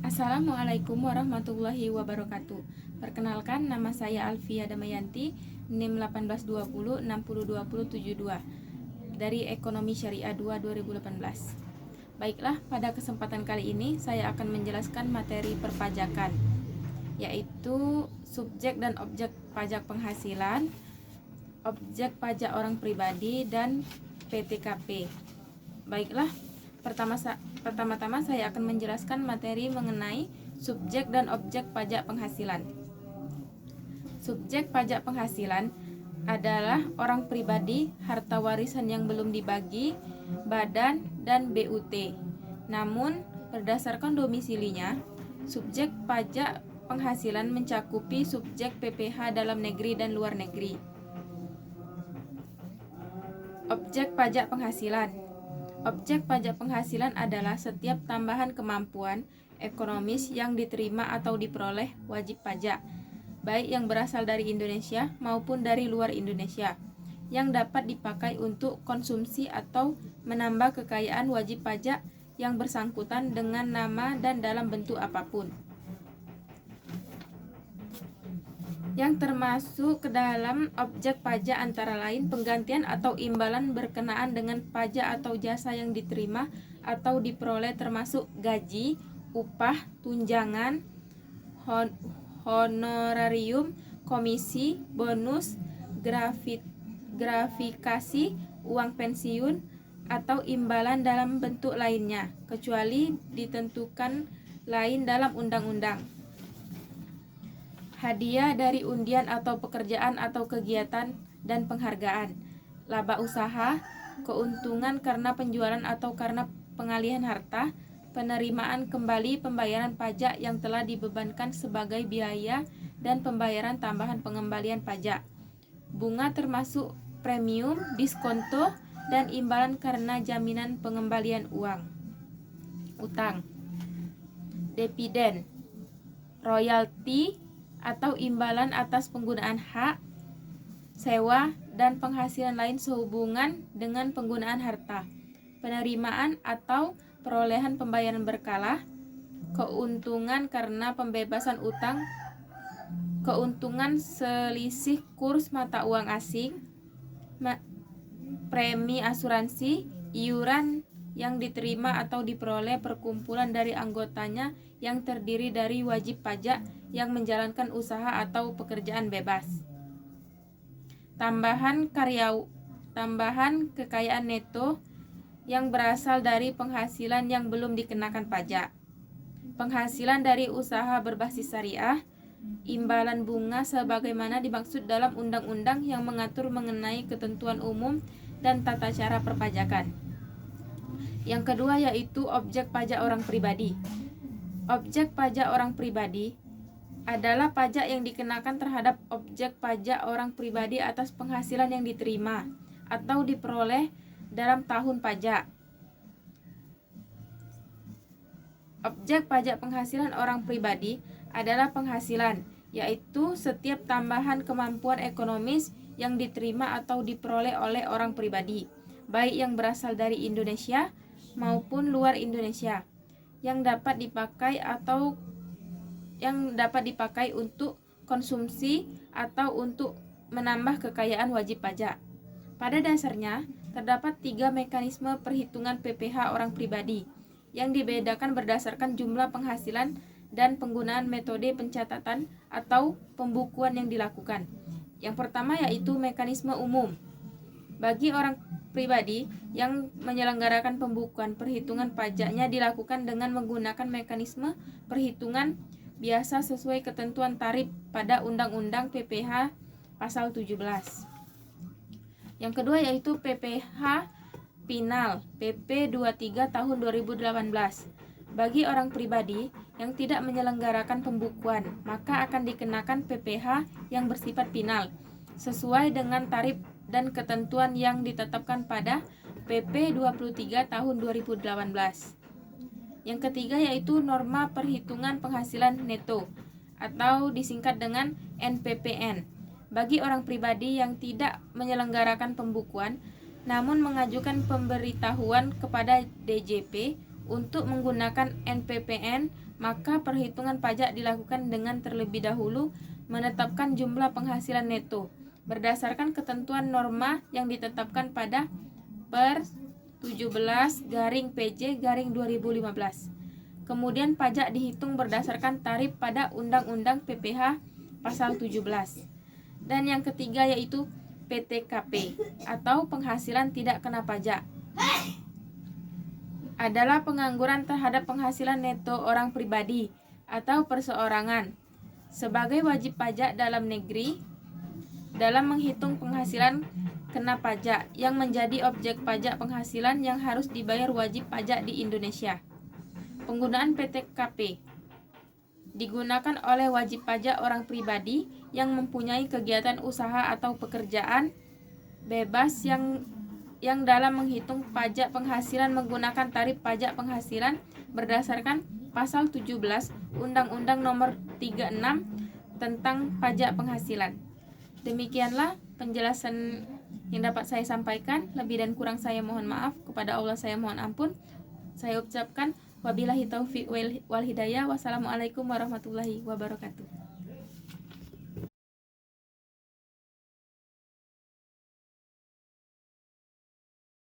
Assalamualaikum warahmatullahi wabarakatuh. Perkenalkan, nama saya Alfia Damayanti, NIM 1820602072 dari Ekonomi Syariah 2 2018. Baiklah, pada kesempatan kali ini saya akan menjelaskan materi perpajakan, yaitu subjek dan objek pajak penghasilan, objek pajak orang pribadi, dan PTKP. Baiklah, pertama-tama saya akan menjelaskan materi mengenai subjek dan objek pajak penghasilan. Subjek pajak penghasilan adalah orang pribadi, harta warisan yang belum dibagi, badan, dan BUT. Namun, berdasarkan domisilinya, subjek pajak penghasilan mencakupi subjek PPh dalam negeri dan luar negeri. Objek pajak penghasilan. Objek pajak penghasilan adalah setiap tambahan kemampuan ekonomis yang diterima atau diperoleh wajib pajak, baik yang berasal dari Indonesia maupun dari luar Indonesia, yang dapat dipakai untuk konsumsi atau menambah kekayaan wajib pajak yang bersangkutan dengan nama dan dalam bentuk apapun. Yang termasuk ke dalam objek pajak antara lain penggantian atau imbalan berkenaan dengan pajak atau jasa yang diterima atau diperoleh, termasuk gaji, upah, tunjangan, honorarium, komisi, bonus, gratifikasi, uang pensiun, atau imbalan dalam bentuk lainnya, kecuali ditentukan lain dalam undang-undang. Hadiah dari undian atau pekerjaan atau kegiatan dan penghargaan, laba usaha, keuntungan karena penjualan atau karena pengalihan harta, penerimaan kembali pembayaran pajak yang telah dibebankan sebagai biaya dan pembayaran tambahan pengembalian pajak, bunga termasuk premium, diskonto, dan imbalan karena jaminan pengembalian uang, utang, dividen, royalti atau imbalan atas penggunaan hak, sewa, dan penghasilan lain sehubungan dengan penggunaan harta, penerimaan atau perolehan pembayaran berkala, keuntungan karena pembebasan utang, keuntungan selisih kurs mata uang asing, premi asuransi, iuran yang diterima atau diperoleh perkumpulan dari anggotanya yang terdiri dari wajib pajak yang menjalankan usaha atau pekerjaan bebas. Tambahan kekayaan neto yang berasal dari penghasilan yang belum dikenakan pajak. Penghasilan dari usaha berbasis syariah, imbalan bunga sebagaimana dimaksud dalam undang-undang yang mengatur mengenai ketentuan umum dan tata cara perpajakan. Yang kedua yaitu objek pajak orang pribadi. Objek pajak orang pribadi adalah pajak yang dikenakan terhadap objek pajak orang pribadi atas penghasilan yang diterima atau diperoleh dalam tahun pajak. Objek pajak penghasilan orang pribadi adalah penghasilan, yaitu setiap tambahan kemampuan ekonomis yang diterima atau diperoleh oleh orang pribadi, baik yang berasal dari Indonesia maupun luar Indonesia, yang dapat dipakai untuk konsumsi atau untuk menambah kekayaan wajib pajak. Pada dasarnya, terdapat 3 mekanisme perhitungan PPh orang pribadi yang dibedakan berdasarkan jumlah penghasilan dan penggunaan metode pencatatan atau pembukuan yang dilakukan. Yang pertama yaitu mekanisme umum. Bagi orang pribadi yang menyelenggarakan pembukuan, perhitungan pajaknya dilakukan dengan menggunakan mekanisme perhitungan biasa sesuai ketentuan tarif pada Undang-Undang PPh pasal 17. Yang kedua yaitu PPh Final PP 23 tahun 2018. Bagi orang pribadi yang tidak menyelenggarakan pembukuan, maka akan dikenakan PPh yang bersifat final sesuai dengan tarif dan ketentuan yang ditetapkan pada PP 23 tahun 2018. Yang ketiga yaitu norma perhitungan penghasilan neto atau disingkat dengan NPPN. Bagi orang pribadi yang tidak menyelenggarakan pembukuan namun mengajukan pemberitahuan kepada DJP Untuk menggunakan NPPN, maka perhitungan pajak dilakukan dengan terlebih dahulu menetapkan jumlah penghasilan neto berdasarkan ketentuan norma yang ditetapkan pada Per 17/PJ/2015. Kemudian pajak dihitung berdasarkan tarif pada Undang-Undang PPH pasal 17. Dan yang ketiga yaitu PTKP atau penghasilan tidak kena pajak. Adalah pengangguran terhadap penghasilan neto orang pribadi atau perseorangan sebagai wajib pajak dalam negeri dalam menghitung penghasilan kena pajak yang menjadi objek pajak penghasilan yang harus dibayar wajib pajak di Indonesia. Penggunaan PTKP digunakan oleh wajib pajak orang pribadi yang mempunyai kegiatan usaha atau pekerjaan bebas yang dalam menghitung pajak penghasilan menggunakan tarif pajak penghasilan berdasarkan pasal 17 Undang-Undang Nomor 36 tentang pajak penghasilan. Demikianlah penjelasan yang dapat saya sampaikan. Lebih dan kurang saya mohon maaf. Kepada Allah saya mohon ampun. Saya ucapkan wabillahi taufiq wal hidayah. Wassalamualaikum warahmatullahi wabarakatuh.